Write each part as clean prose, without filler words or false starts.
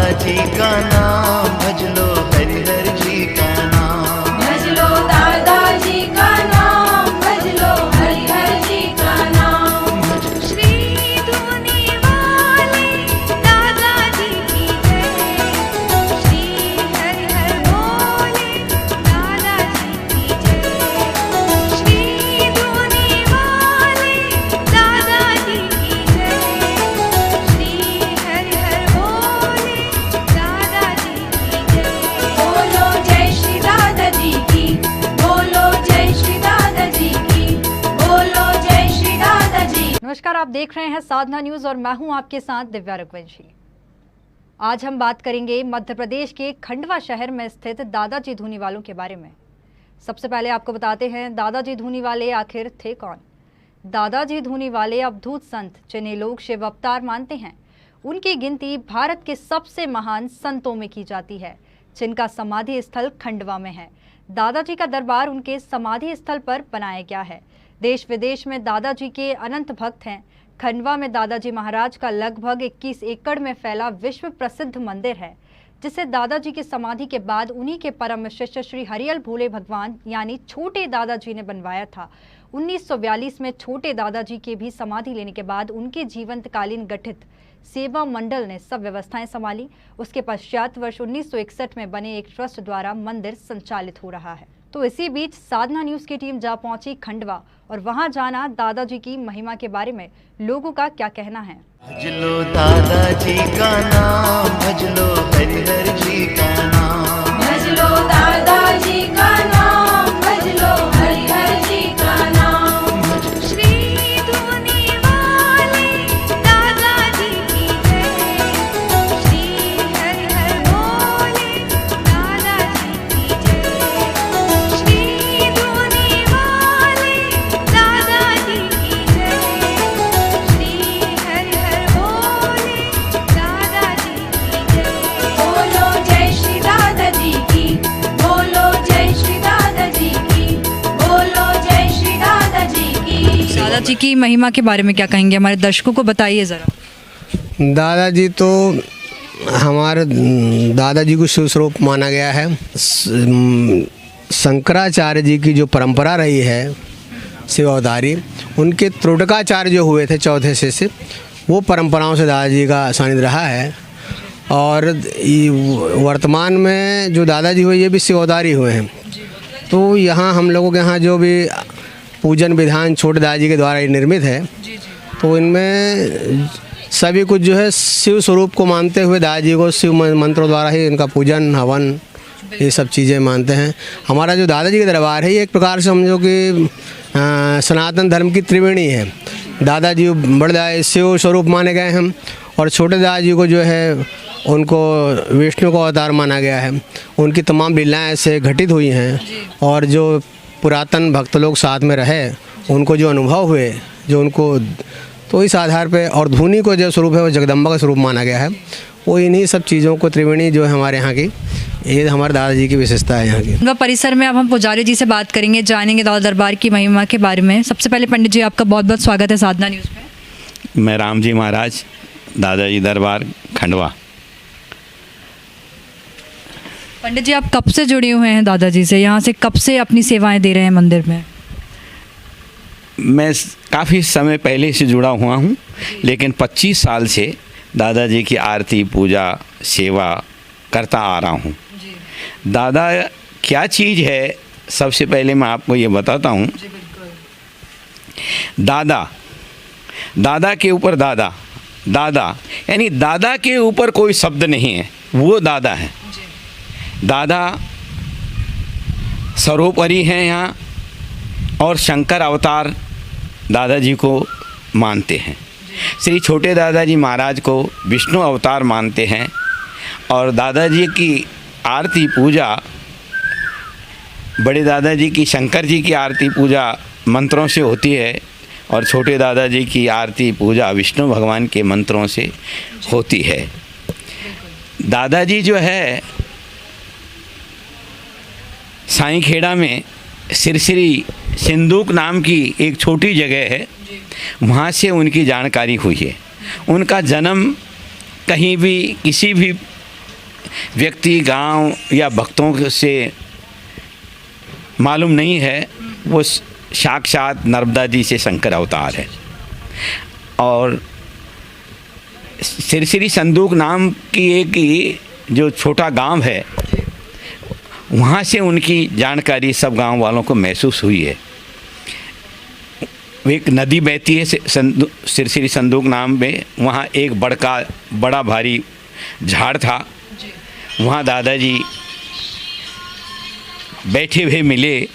दादाजी का नाम, भज लो हरिहर जी का नाम। भज लो दादाजी का नाम, भज लो हरिहर जी का नाम। श्री धुनी वाले दादाजी की जय, श्री हरिहर बोले दादाजी की जय। श्री धुनी वाले दादाजी की जय, श्री हरिहर बोले दादाजी की जय। बोलो जय श्री दादाजी की, बोलो जय श्री दादाजी की, बोलो जय श्री दादाजी। नमस्कार, आप देख रहे हैं साधना न्यूज़ और मैं हूं आपके साथ दिव्या रघुवंशी। आज हम बात करेंगे मध्य प्रदेश के खंडवा शहर में स्थित दादाजी धूनीवालों के बारे में। सबसे पहले आपको बताते हैं दादाजी धूनीवाले आखिर थे कौन। दादाजी धूनीवाले अवधूत संत, जिन्हें लोग शिव अवतार मानते हैं, उनकी गिनती भारत के सबसे महान संतों में की जाती है, जिनका समाधि स्थल खंडवा में है। दादाजी का दरबार उनके समाधि स्थल पर बनाया गया है। देश विदेश में दादाजी के अनंत भक्त हैं। खंडवा में दादाजी महाराज का लगभग 21 एकड़ में फैला विश्व प्रसिद्ध मंदिर है, जिसे दादाजी की समाधि के बाद उन्हीं के परम शिष्य श्री हरियल भोले भगवान यानी छोटे दादाजी ने बनवाया था। 1942 में छोटे दादाजी के भी समाधि लेने के बाद उनके जीवंतकालीन गठित सेवा मंडल ने सब व्यवस्थाएं संभाली। उसके पश्चात वर्ष 1961 में बने एक ट्रस्ट द्वारा मंदिर संचालित हो रहा है। तो इसी बीच साधना न्यूज़ की टीम जा पहुंची खंडवा और वहां जाना दादाजी की महिमा के बारे में लोगों का क्या कहना है। भज लो दादाजी का नाम, भज लो हरिहर जी का नाम। भज लो दादाजी का नाम, भज लो हरिहर जी का नाम। श्री धुनी वाले दादाजी की जय, श्री हरिहर बोले दादाजी की जय। श्री धुनी वाले दादाजी की जय, श्री हरिहर बोले दादाजी की जय। बोलो जय श्री दादाजी की, बोलो जय श्री दादाजी की, बोलो जय श्री दादाजी की। दादाजी की महिमा के बारे में क्या कहेंगे, हमारे दर्शकों को बताइए ज़रा। दादाजी तो हमारे दादाजी को शिव स्वरूप माना गया है। शंकराचार्य जी की जो परंपरा रही है शिव अवतारी, उनके त्रोटकाचार्य जो हुए थे चौथे से वो परंपराओं से दादाजी का सानिध्य रहा है। और वर्तमान में जो दादाजी हुए ये भी शिव अवतारी हुए हैं। तो यहाँ हम लोगों के यहाँ जो भी पूजन विधान छोटे दादाजी के द्वारा ही निर्मित है, तो इनमें सभी कुछ जो है शिव स्वरूप को मानते हुए दादाजी को शिव मंत्रों द्वारा ही इनका पूजन हवन ये सब चीज़ें मानते हैं। हमारा जो दादाजी का दरबार है ये एक प्रकार से समझो कि सनातन धर्म की त्रिवेणी है। दादाजी बड़े शिव स्वरूप माने गए हैं और छोटे दादाजी को जो है उनको विष्णु का अवतार माना गया है। उनकी तमाम लीलाएँ ऐसे घटित हुई हैं और जो पुरातन भक्त लोग साथ में रहे उनको जो अनुभव हुए जो उनको, तो इस आधार पे और धूनी को जो स्वरूप है वो जगदम्बा का स्वरूप माना गया है। वो इन्हीं सब चीज़ों को त्रिवेणी जो है हमारे यहाँ की, ये हमारे दादाजी की विशेषता है यहाँ की। खंडवा परिसर में अब हम पुजारी जी से बात करेंगे, जानेंगे दादा दरबार की महिमा के बारे में। सबसे पहले पंडित जी आपका बहुत बहुत स्वागत है साधना न्यूज़ में। मैं राम जी महाराज, दादाजी दरबार खंडवा। पंडित जी आप कब से जुड़े हुए हैं दादाजी से, यहाँ से कब से अपनी सेवाएं दे रहे हैं मंदिर में? मैं काफ़ी समय पहले से जुड़ा हुआ हूँ, लेकिन 25 साल से दादाजी की आरती पूजा सेवा करता आ रहा हूँ। दादा क्या चीज़ है, सबसे पहले मैं आपको ये बताता हूँ। दादा, दादा के ऊपर दादा, दादा यानी दादा के ऊपर कोई शब्द नहीं है, वो दादा है। दादा सर्वोपरि हैं यहाँ, और शंकर अवतार दादाजी को मानते हैं। श्री छोटे दादाजी महाराज को विष्णु अवतार मानते हैं और दादाजी की आरती पूजा, बड़े दादाजी की शंकर जी की आरती पूजा मंत्रों से होती है और छोटे दादाजी की आरती पूजा विष्णु भगवान के मंत्रों से होती है। दादाजी जो है साईं खेड़ा में सिरसिरी सिंदूक नाम की एक छोटी जगह है, वहाँ से उनकी जानकारी हुई है। उनका जन्म कहीं भी किसी भी व्यक्ति गांव या भक्तों से मालूम नहीं है, वो साक्षात नर्मदा जी से शंकर अवतार है। और सिरसिरी संदूक नाम की एक जो छोटा गांव है, वहाँ से उनकी जानकारी सब गांव वालों को महसूस हुई है। एक नदी बहती है सिरसिरी संदूक नाम में, वहाँ एक बड़ा भारी झाड़ था, वहाँ दादाजी बैठे हुए मिले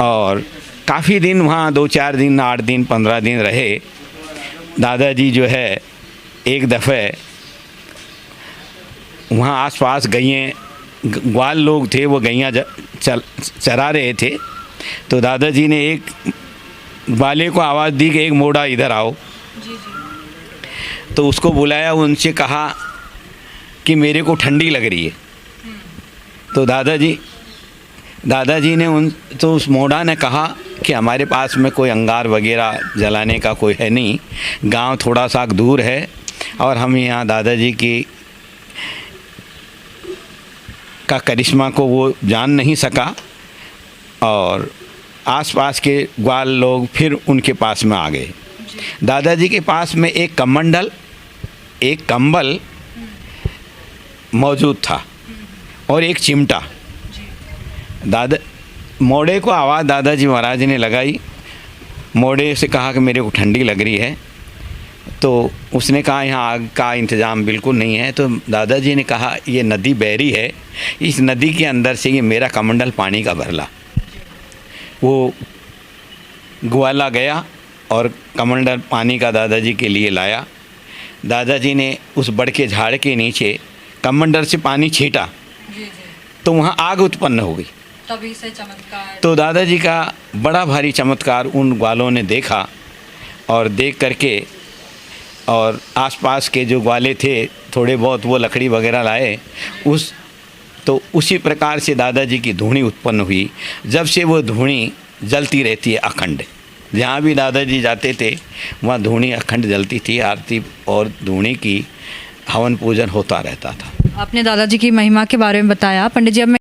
और काफ़ी दिन वहाँ 2-4 दिन 8 दिन 15 दिन रहे। दादाजी जो है एक दफ़े वहाँ आसपास ग्वाल लोग थे, वो गैयाँ चरा रहे थे, तो दादाजी ने एक ग्वाले को आवाज़ दी कि एक मोड़ा इधर आओ। तो उसको बुलाया, उनसे कहा कि मेरे को ठंडी लग रही है। तो दादाजी ने उस मोड़ा ने कहा कि हमारे पास में कोई अंगार वगैरह जलाने का कोई है नहीं, गांव थोड़ा सा दूर है और हम यहाँ दादाजी की का करिश्मा को वो जान नहीं सका। और आसपास के ग्वाल लोग फिर उनके पास में आ गए। दादाजी के पास में एक कमंडल, एक कंबल मौजूद था और एक चिमटा। मोड़े को आवाज़ दादाजी महाराज ने लगाई। मोड़े से कहा कि मेरे को ठंडी लग रही है। तो उसने कहा यहाँ आग का इंतज़ाम बिल्कुल नहीं है। तो दादाजी ने कहा ये नदी बह रही है, इस नदी के अंदर से ये मेरा कमंडल पानी का भर ला। वो ग्वाला गया और कमंडल पानी का दादाजी के लिए लाया। दादाजी ने उस बड़ के झाड़ के नीचे कमंडल से पानी छींटा तो वहाँ आग उत्पन्न हो गई। तभी से चमत्कार। तो दादाजी का बड़ा भारी चमत्कार उन ग्वालों ने देखा और देख करके और आसपास के जो ग्वाले थे थोड़े बहुत वो लकड़ी वगैरह लाए, तो उसी प्रकार से दादाजी की धूनी उत्पन्न हुई। जब से वो धूनी जलती रहती है अखंड, जहाँ भी दादाजी जाते थे वहाँ धूनी अखंड जलती थी। आरती और धूनी की हवन पूजन होता रहता था। आपने दादाजी की महिमा के बारे में बताया। पंडित जी, अब मैं